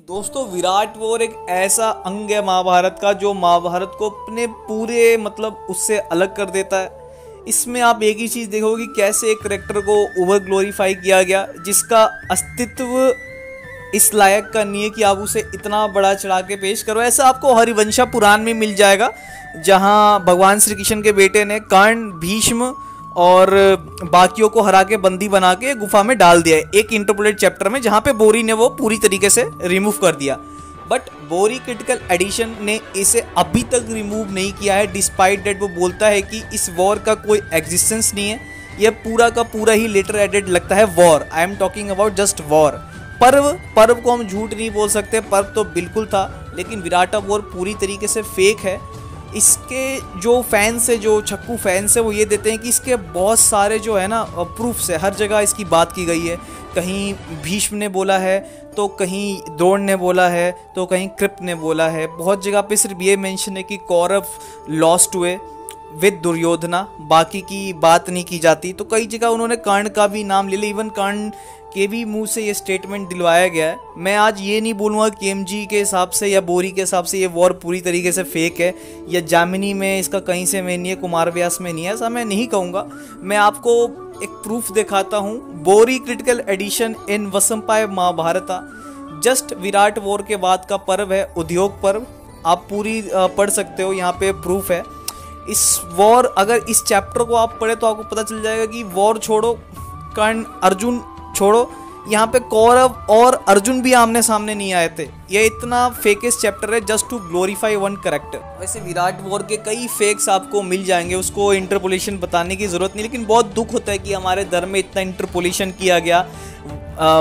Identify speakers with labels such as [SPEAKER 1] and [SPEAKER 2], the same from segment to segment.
[SPEAKER 1] दोस्तों विराट वॉर एक ऐसा अंग है महाभारत का जो महाभारत को अपने पूरे उससे अलग कर देता है। इसमें आप एक ही चीज़ देखोगे कि कैसे एक करेक्टर को ओवर ग्लोरीफाई किया गया जिसका अस्तित्व इस लायक का नहीं है कि आप उसे इतना बड़ा चढ़ा के पेश करो। ऐसा आपको हरिवंशा पुराण में मिल जाएगा जहां भगवान श्री कृष्ण के बेटे ने कर्ण, भीष्म और बाकियों को हरा के बंदी बना के गुफा में डाल दिया है एक इंटरपोलेट चैप्टर में, जहां पे बोरी ने वो पूरी तरीके से रिमूव कर दिया। बट बोरी क्रिटिकल एडिशन ने इसे अभी तक रिमूव नहीं किया है, डिस्पाइट डेट वो बोलता है कि इस वॉर का कोई एग्जिस्टेंस नहीं है, यह पूरा का पूरा ही लेटर एडेड लगता है war. I am talking about just war. पर्व को हम झूठ नहीं बोल सकते, पर्व तो बिल्कुल था, लेकिन विराटा वॉर पूरी तरीके से फेक है। इसके जो फैंस है, जो छक्कू फैंस है, वो ये देते हैं कि इसके बहुत सारे जो है ना प्रूफ्स है, हर जगह इसकी बात की गई है। कहीं भीष्म ने बोला है तो कहीं द्रोण ने बोला है तो कहीं कृप ने बोला है। बहुत जगह पे सिर्फ ये मेंशन है कि कौरव लॉस्ट हुए विद दुर्योधना, बाकी की बात नहीं की जाती। तो कई जगह उन्होंने कर्ण का भी नाम ले लिया, इवन कर्ण के भी मुंह से ये स्टेटमेंट दिलवाया गया है। मैं आज ये नहीं बोलूँगा कि एमजी के हिसाब से या बोरी के हिसाब से ये वॉर पूरी तरीके से फेक है या जामिनी में इसका कहीं से में नहीं है, कुमार व्यास में नहीं है, ऐसा मैं नहीं कहूँगा। मैं आपको एक प्रूफ दिखाता हूँ। बोरी critical addition in वसंपाय Mahabharata just Virat war के बाद का पर्व है, उद्योग पर्व। आप पूरी पढ़ सकते हो, यहाँ पे प्रूफ है। इस वॉर, अगर इस चैप्टर को आप पढ़े तो आपको पता चल जाएगा कि वॉर छोड़ो, कर्ण अर्जुन छोड़ो, यहाँ पे कौरव और अर्जुन भी आमने सामने नहीं आए थे। ये इतना फेकेस्ट चैप्टर है just to glorify one character. वैसे विराट वॉर के कई फेक्स आपको मिल जाएंगे, उसको इंटरपोलेशन बताने की ज़रूरत नहीं, लेकिन बहुत दुख होता है कि हमारे धर्म में इतना इंटरपोलेशन किया गया।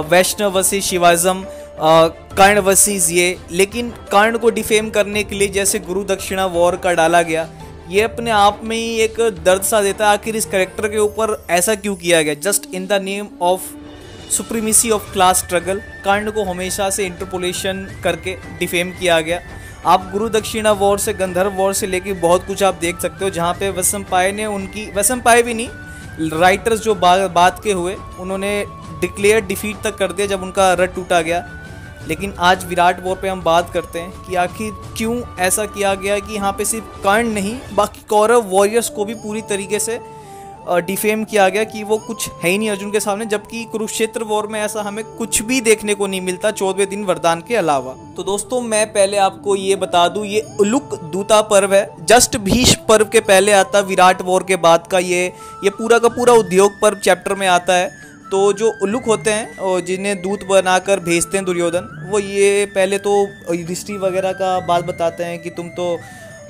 [SPEAKER 1] वैष्णव वर्सेस शिवाइज्म, कर्ण वर्सेस ये, लेकिन कर्ण को डिफेम करने के लिए जैसे गुरु दक्षिणा वॉर का डाला गया, ये अपने आप में ही एक दर्द सा देता है। आखिर इस कैरेक्टर के ऊपर ऐसा क्यों किया गया? Just in the name of supremacy of class struggle Karna को हमेशा से इंटरपोलेशन करके डिफेम किया गया। आप गुरु दक्षिणा वॉर से, गंधर्व वॉर से लेके बहुत कुछ आप देख सकते हो, जहाँ पे वसंपाय ने उनकी, वसंपाय भी नहीं, राइटर्स जो बात के हुए, उन्होंने डिक्लेयर डिफीट तक कर दिया जब उनका रथ टूटा गया। लेकिन आज विराट वॉर पे हम बात करते हैं कि आखिर क्यों ऐसा किया गया कि यहाँ पे सिर्फ कर्ण नहीं, बाकी कौरव वॉरियर्स को भी पूरी तरीके से डिफेम किया गया कि वो कुछ है ही नहीं अर्जुन के सामने। जबकि कुरुक्षेत्र वॉर में ऐसा हमें कुछ भी देखने को नहीं मिलता 14वें दिन वरदान के अलावा। तो दोस्तों मैं पहले आपको ये बता दूं, ये उलुक दूता पर्व है, जस्ट भीष्म पर्व के पहले आता, विराट वॉर के बाद का ये पूरा का पूरा उद्योग पर्व चैप्टर में आता है। तो जो उलुक होते हैं और जिन्हें दूत बनाकर भेजते हैं दुर्योधन, वो ये पहले तो युधिष्ठिर वगैरह का बात बताते हैं कि तुम तो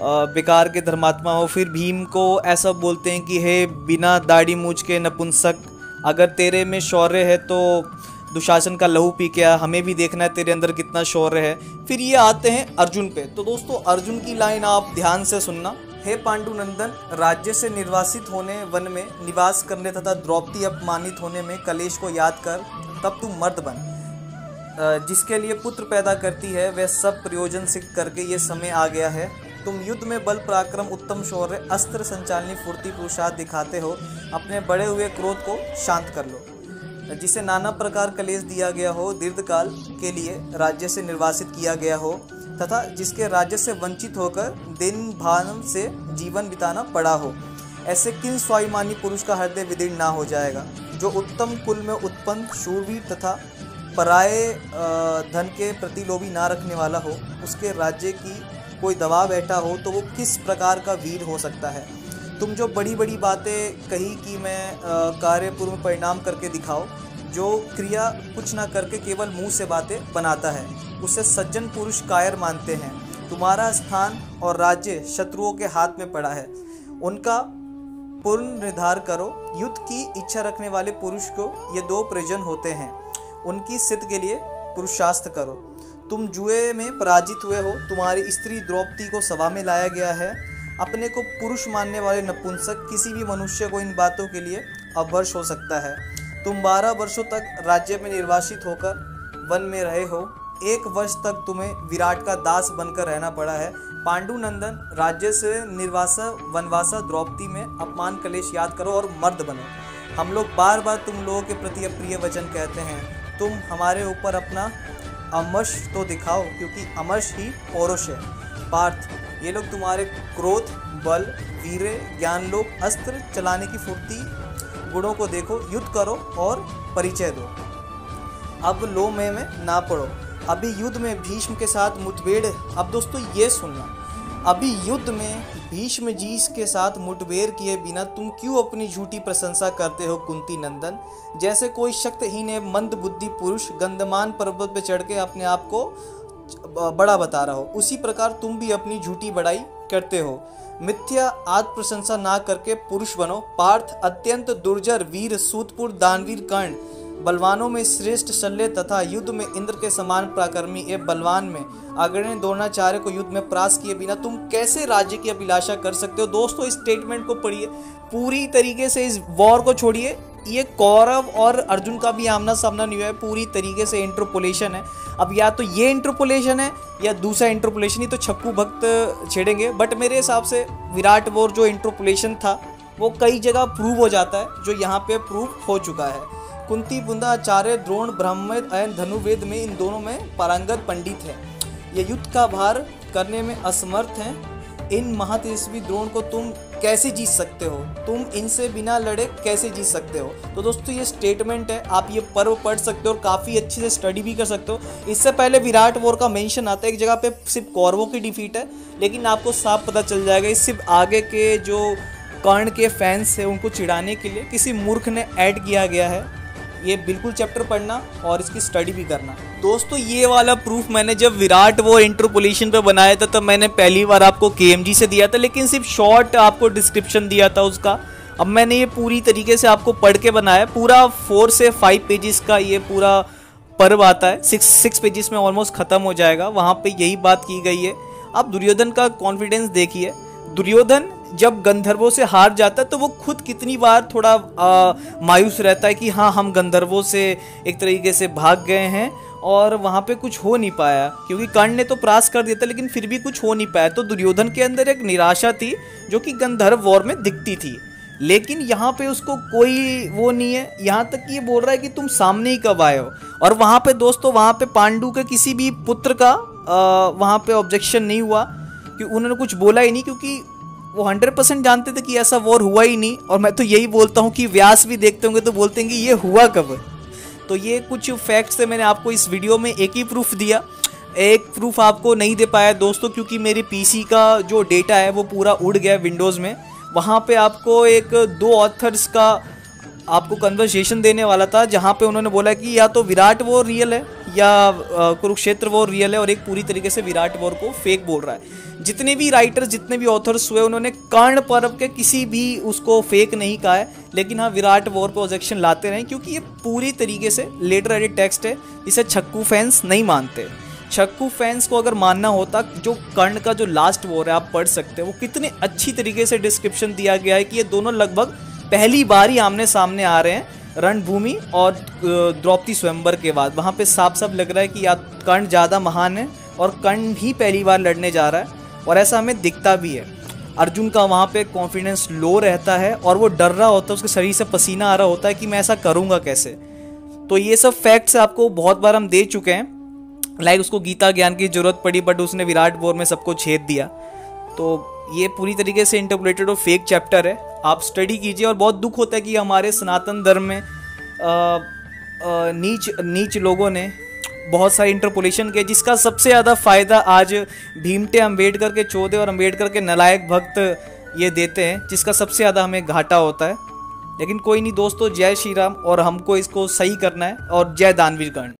[SPEAKER 1] बेकार के धर्मात्मा हो। फिर भीम को ऐसा बोलते हैं कि हे बिना दाढ़ी मूछ के नपुंसक, अगर तेरे में शौर्य है तो दुशासन का लहू पी के आ, हमें भी देखना है तेरे अंदर कितना शौर्य है। फिर ये आते हैं अर्जुन पे। तो दोस्तों अर्जुन की लाइन आप ध्यान से सुनना। हे पांडुनंदन, राज्य से निर्वासित होने वन में निवास करने तथा द्रौपदी अपमानित होने में कलेश को याद कर, तब तू मर्द बन। जिसके लिए पुत्र पैदा करती है वह सब प्रयोजन सिद्ध करके ये समय आ गया है। तुम युद्ध में बल पराक्रम, उत्तम शौर्य, अस्त्र संचालनी, फुर्ती, पुरुषार्थ दिखाते हो। अपने बढ़े हुए क्रोध को शांत कर लो। जिसे नाना प्रकार कलेश दिया गया हो, दीर्घकाल के लिए राज्य से निर्वासित किया गया हो तथा जिसके राज्य से वंचित होकर दिन भान से जीवन बिताना पड़ा हो, ऐसे किन स्वाभिमानी पुरुष का हृदय विदीर्ण ना हो जाएगा? जो उत्तम कुल में उत्पन्न शूरवीर तथा पराये धन के प्रति लोभी ना रखने वाला हो, उसके राज्य की कोई दबाव बैठा हो तो वो किस प्रकार का वीर हो सकता है? तुम जो बड़ी बड़ी बातें कही कि मैं कार्य पूर्व परिणाम करके दिखाओ, जो क्रिया कुछ ना करके केवल मुंह से बातें बनाता है, उसे सज्जन पुरुष कायर मानते हैं। तुम्हारा स्थान और राज्य शत्रुओं के हाथ में पड़ा है, उनका पूर्ण निर्धार करो। युद्ध की इच्छा रखने वाले पुरुष को ये दो प्रयोजन होते हैं, उनकी सिद्ध के लिए पुरुषार्थ करो। तुम जुए में पराजित हुए हो, तुम्हारी स्त्री द्रौपदी को सभा में लाया गया है। अपने को पुरुष मानने वाले नपुंसक किसी भी मनुष्य को इन बातों के लिए अभ्यर्ष हो सकता है। तुम 12 वर्षों तक राज्य में निर्वासित होकर वन में रहे हो, 1 वर्ष तक तुम्हें विराट का दास बनकर रहना पड़ा है। पांडुनंदन, राज्य से निर्वासा वनवासा द्रौपदी में अपमान कलेश याद करो और मर्द बनो। हम लोग बार बार तुम लोगों के प्रति अप्रिय वचन कहते हैं, तुम हमारे ऊपर अपना अमश तो दिखाओ, क्योंकि अमश ही पौरुष है। पार्थ, ये लोग तुम्हारे क्रोध, बल, वीर्य, ज्ञान लोक, अस्त्र चलाने की फुर्ती गुणों को देखो, युद्ध करो और परिचय दो। अब लो में ना पड़ो। अभी युद्ध में भीष्म के साथ मुठभेड़। अब दोस्तों ये सुनना, अभी युद्ध में भीष्म जी के साथ मुठभेड़ किए बिना तुम क्यों अपनी झूठी प्रशंसा करते हो कुंती नंदन? जैसे कोई शक्तिहीन है मंद बुद्धि पुरुष गंधमान पर्वत पे चढ़ के अपने आप को बड़ा बता रहा हो, उसी प्रकार तुम भी अपनी झूठी बड़ाई करते हो। मिथ्या आत्म प्रशंसा ना करके पुरुष बनो। पार्थ, अत्यंत दुर्जर वीर सूतपुर दानवीर कर्ण, बलवानों में श्रेष्ठ शल्य तथा युद्ध में इंद्र के समान पराक्रमी ए बलवान में अग्रणी द्रोणाचार्य को युद्ध में परास्त किए बिना तुम कैसे राज्य की अभिलाषा कर सकते हो? दोस्तों इस स्टेटमेंट को पढ़िए पूरी तरीके से, इस वॉर को छोड़िए। ये कौरव और अर्जुन का भी आमना सामना नहीं हुआ है, पूरी तरीके से इंटरपोलेशन है। अब या तो ये इंटरपोलेशन है या दूसरा इंटरपोलेशन ही तो छक्कू भक्त छेड़ेंगे, बट मेरे हिसाब से विराट वॉर जो इंटरपोलेशन था वो कई जगह प्रूव हो जाता है, जो यहाँ पे प्रूव हो चुका है। कुंती, बुंदा, आचार्य, द्रोण, ब्रह्मवेद एवं धनुर्वेद में इन दोनों में पारंगत पंडित हैं। ये युद्ध का भार करने में असमर्थ हैं। इन महातेजस्वी द्रोण को तुम कैसे जीत सकते हो? तुम इनसे बिना लड़े कैसे जीत सकते हो? तो दोस्तों ये स्टेटमेंट है, आप ये पर्व पढ़ सकते हो और काफ़ी अच्छे से स्टडी भी कर सकते हो। इससे पहले विराट वॉर का मेंशन आता है, एक जगह पे सिर्फ कौरवों की डिफीट है, लेकिन आपको साफ पता चल जाएगा इस सिर्फ आगे के जो कर्ण के फैंस हैं उनको चिढ़ाने के लिए किसी मूर्ख ने ऐड किया गया है। ये बिल्कुल चैप्टर पढ़ना और इसकी स्टडी भी करना। दोस्तों ये वाला प्रूफ मैंने जब विराट वॉर इंटरपोलेशन पे बनाया था तब मैंने पहली बार आपको KMG से दिया था, लेकिन सिर्फ शॉर्ट आपको डिस्क्रिप्शन दिया था उसका। अब मैंने ये पूरी तरीके से आपको पढ़ के बनाया, पूरा 4 से 5 पेजेस का ये पूरा पर्व आता है, 6 पेजेस में ऑलमोस्ट खत्म हो जाएगा। वहाँ पे यही बात की गई है। आप दुर्योधन का कॉन्फिडेंस देखिए, दुर्योधन जब गंधर्वों से हार जाता है तो वो खुद कितनी बार थोड़ा मायूस रहता है कि हाँ हम गंधर्वों से एक तरीके से भाग गए हैं और वहाँ पे कुछ हो नहीं पाया, क्योंकि कर्ण ने तो परास्त कर दिया था लेकिन फिर भी कुछ हो नहीं पाया। तो दुर्योधन के अंदर एक निराशा थी जो कि गंधर्व वॉर में दिखती थी, लेकिन यहाँ पे उसको कोई वो नहीं है। यहाँ तक ये बोल रहा है कि तुम सामने ही कब आए हो। और वहाँ पे दोस्तों, वहाँ पे पांडु के किसी भी पुत्र का वहाँ पे ऑब्जेक्शन नहीं हुआ कि उन्होंने कुछ बोला ही नहीं, क्योंकि वो 100% जानते थे कि ऐसा वॉर हुआ ही नहीं। और मैं तो यही बोलता हूँ कि व्यास भी देखते होंगे तो बोलते हैं कि ये हुआ कब। तो ये कुछ फैक्ट्स से मैंने आपको इस वीडियो में एक ही प्रूफ दिया, एक प्रूफ आपको नहीं दे पाया दोस्तों, क्योंकि मेरे PC का जो डेटा है वो पूरा उड़ गया विंडोज़ में। वहाँ पे आपको एक 2 ऑथर्स का आपको कन्वर्सेशन देने वाला था, जहाँ पे उन्होंने बोला कि या तो विराट वॉर रियल है या कुरुक्षेत्र वॉर रियल है, और एक पूरी तरीके से विराट वॉर को फेक बोल रहा है। जितने भी राइटर्स, जितने भी ऑथर्स हुए, उन्होंने कर्ण पर्व के किसी भी उसको फेक नहीं कहा है, लेकिन हाँ विराट वॉर पे ऑब्जेक्शन लाते रहे, क्योंकि ये पूरी तरीके से लेटर एडिट टेक्स्ट है। इसे छक्कू फैंस नहीं मानते। छक्कू फैंस को अगर मानना होता, जो कर्ण का जो लास्ट वॉर है आप पढ़ सकते हो, वो कितने अच्छी तरीके से डिस्क्रिप्शन दिया गया है कि ये दोनों लगभग पहली बार ही आमने सामने आ रहे हैं रणभूमि और द्रौपदी स्वयंवर के बाद। वहाँ पे साफ साफ लग रहा है कि या कर्ण ज़्यादा महान है और कर्ण ही पहली बार लड़ने जा रहा है, और ऐसा हमें दिखता भी है। अर्जुन का वहाँ पे कॉन्फिडेंस लो रहता है और वो डर रहा होता है, उसके शरीर से पसीना आ रहा होता है कि मैं ऐसा करूँगा कैसे। तो ये सब फैक्ट्स आपको बहुत बार हम दे चुके हैं। लाइक उसको गीता ज्ञान की जरूरत पड़ी, बट उसने विराट वॉर में सबको छेद दिया। तो ये पूरी तरीके से इंटरप्रेटेड और फेक चैप्टर है, आप स्टडी कीजिए। और बहुत दुख होता है कि हमारे सनातन धर्म में नीच लोगों ने बहुत सारे इंटरपोलेशन किए, जिसका सबसे ज़्यादा फ़ायदा आज भीमटे, अम्बेडकर के चौधे और अम्बेडकर के नालायक भक्त ये देते हैं, जिसका सबसे ज़्यादा हमें घाटा होता है। लेकिन कोई नहीं दोस्तों, जय श्री राम, और हमको इसको सही करना है। और जय दानवीर कर्ण।